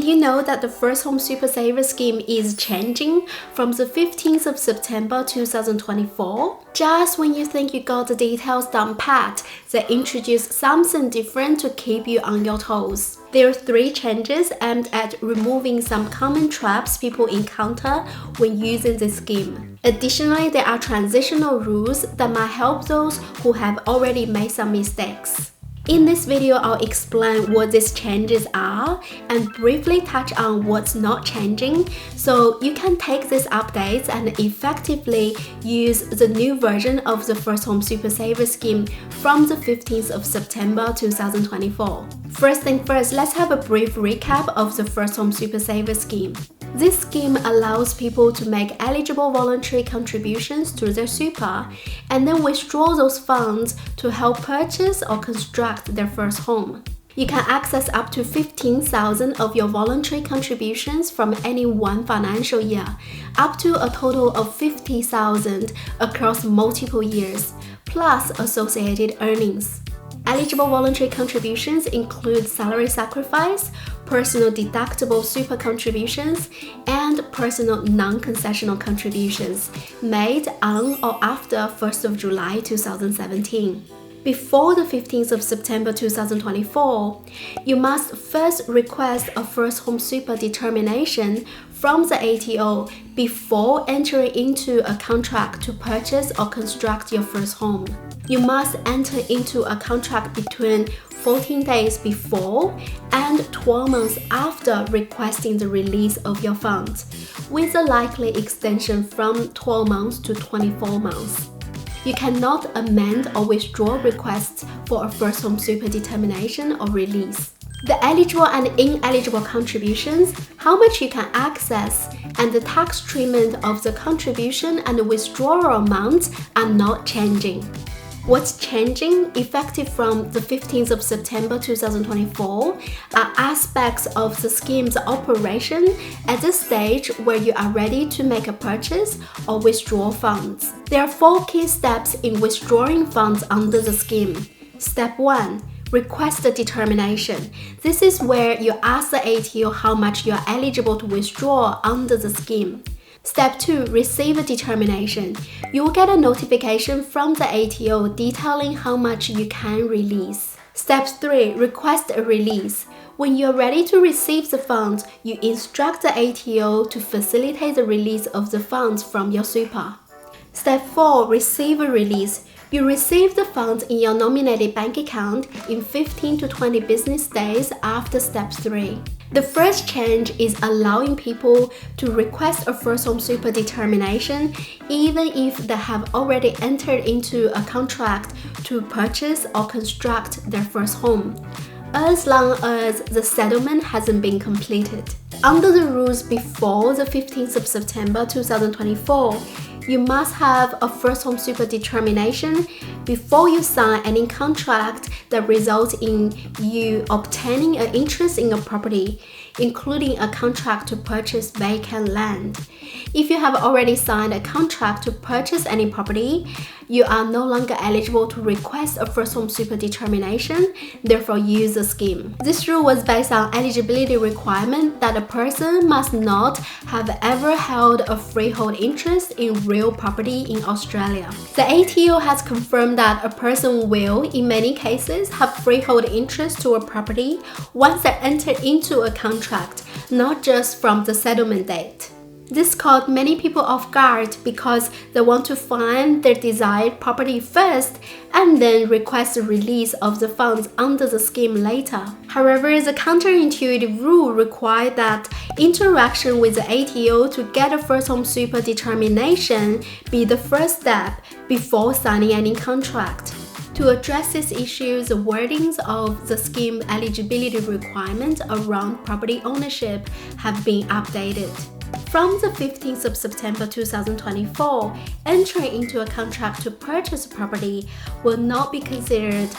you know that the First Home Super Saver scheme is changing from the 15th of September 2024? Just when you think you got the details down pat, they introduce something different to keep you on your toes. There are 3 changes aimed at removing some common traps people encounter when using this scheme. Additionally, there are transitional rules that might help those who have already made some mistakes. In this video, I'll explain what these changes are and briefly touch on what's not changing so you can take these updates and effectively use the new version of the First Home Super Saver scheme from the 15th of September 2024. First thing first, let's have a brief recap of the First Home Super Saver scheme. This scheme allows people to make eligible voluntary contributions to their super and then withdraw those funds to help purchase or construct their first home. You can access up to 15,000 of your voluntary contributions from any one financial year, up to a total of 50,000 across multiple years, plus associated earnings. Eligible voluntary contributions include salary sacrifice, personal deductible super contributions, and personal non-concessional contributions made on or after 1st of July 2017. Before the 15th of September 2024, you must first request a First Home Super determination from the ATO before entering into a contract to purchase or construct your first home. You must enter into a contract between 14 days before and 12 months after requesting the release of your funds, with a likely extension from 12 months to 24 months. You cannot amend or withdraw requests for a First Home Super determination or release. The eligible and ineligible contributions, how much you can access, and the tax treatment of the contribution and the withdrawal amount are not changing. What's changing, effective from the 15th of September 2024, are aspects of the scheme's operation at the stage where you are ready to make a purchase or withdraw funds. There are 4 key steps in withdrawing funds under the scheme. Step 1. Request a determination. This is where you ask the ATO how much you are eligible to withdraw under the scheme. Step 2. Receive a determination. You will get a notification from the ATO detailing how much you can release. Step 3. Request a release. When you're ready to receive the funds, you instruct the ATO to facilitate the release of the funds from your super. Step 4. Receive a release. You receive the funds in your nominated bank account in 15 to 20 business days after Step 3. The first change is allowing people to request a First Home Super determination even if they have already entered into a contract to purchase or construct their first home, as long as the settlement hasn't been completed. Under the rules before the 15th of September 2024, you must have a First Home Super determination before you sign any contract that results in you obtaining an interest in a property, including a contract to purchase vacant land. If you have already signed a contract to purchase any property, you are no longer eligible to request a First Home Super determination, therefore use the scheme. This rule was based on eligibility requirement that a person must not have ever held a freehold interest in real property in Australia. The ATO has confirmed that a person will, in many cases, have freehold interest to a property once they enter into a contract, not just from the settlement date. This caught many people off guard because they want to find their desired property first and then request the release of the funds under the scheme later. However, the counterintuitive rule required that interaction with the ATO to get a First Home Super determination be the first step before signing any contract. To address this issue, the wordings of the scheme eligibility requirements around property ownership have been updated. From the 15th of September 2024, entering into a contract to purchase a property will not be considered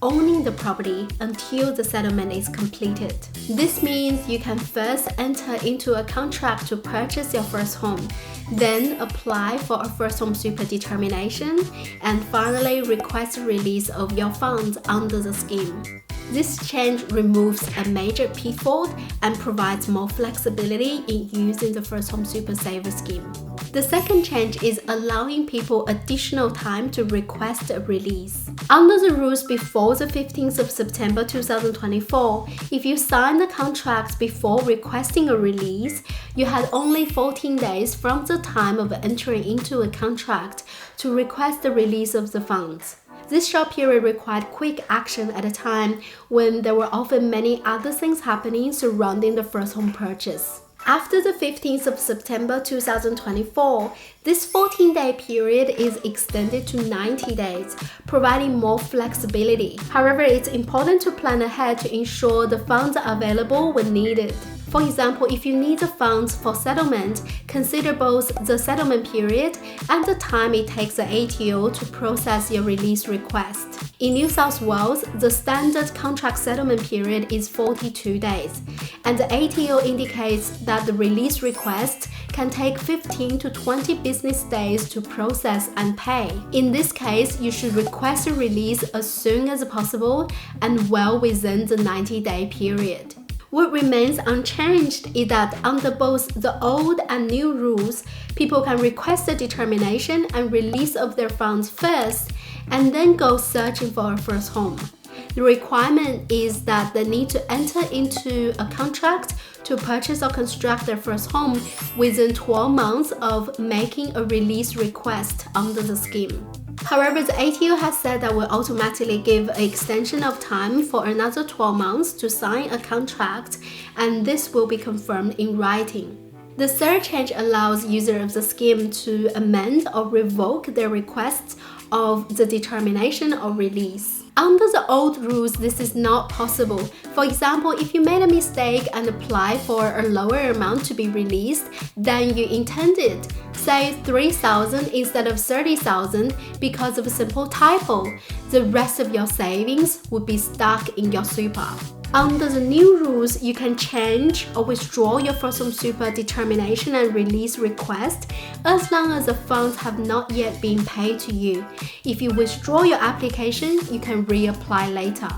owning the property until the settlement is completed. This means you can first enter into a contract to purchase your first home, then apply for a First Home Super determination, and finally request the release of your funds under the scheme. This change removes a major pitfall and provides more flexibility in using the First Home Super Saver scheme. The second change is allowing people additional time to request a release. Under the rules before the 15th of September 2024, if you signed the contract before requesting a release, you had only 14 days from the time of entering into a contract to request the release of the funds. This short period required quick action at a time when there were often many other things happening surrounding the first home purchase. After the 15th of September 2024, this 14-day period is extended to 90 days, providing more flexibility. However, it's important to plan ahead to ensure the funds are available when needed. For example, if you need the funds for settlement, consider both the settlement period and the time it takes the ATO to process your release request. In New South Wales, the standard contract settlement period is 42 days, and the ATO indicates that the release request can take 15 to 20 business days to process and pay. In this case, you should request a release as soon as possible and well within the 90-day period. What remains unchanged is that under both the old and new rules, people can request a determination and release of their funds first and then go searching for a first home. The requirement is that they need to enter into a contract to purchase or construct their first home within 12 months of making a release request under the scheme. However, the ATO has said that will automatically give an extension of time for another 12 months to sign a contract, and this will be confirmed in writing. The third change allows users of the scheme to amend or revoke their requests of the determination or release. Under the old rules, this is not possible. For example, if you made a mistake and applied for a lower amount to be released than you intended, say 3,000 instead of 30,000 because of a simple typo, the rest of your savings would be stuck in your super. Under the new rules, you can change or withdraw your First Home Super determination and release request as long as the funds have not yet been paid to you. If you withdraw your application, you can reapply later.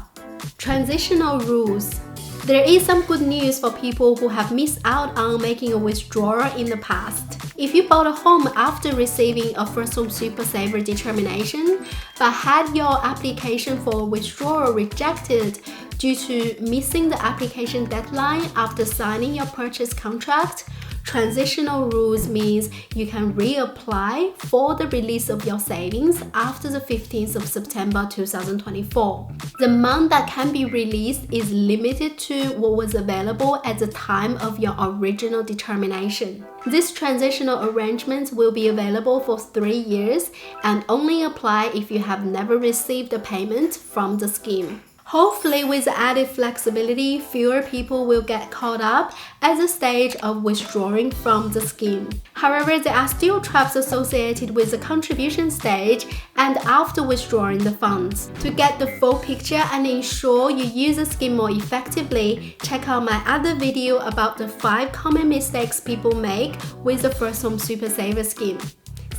Transitional Rules. There is some good news for people who have missed out on making a withdrawal in the past. If you bought a home after receiving a First Home Super Saver determination, but had your application for withdrawal rejected due to missing the application deadline after signing your purchase contract, Transitional Rules means you can reapply for the release of your savings after the 15th of September 2024. The amount that can be released is limited to what was available at the time of your original determination. This transitional arrangement will be available for 3 years and only apply if you have never received a payment from the scheme. Hopefully, with added flexibility, fewer people will get caught up at the stage of withdrawing from the scheme. However, there are still traps associated with the contribution stage and after withdrawing the funds. To get the full picture and ensure you use the scheme more effectively, check out my other video about the 5 common mistakes people make with the First Home Super Saver scheme.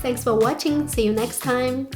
Thanks for watching. See you next time.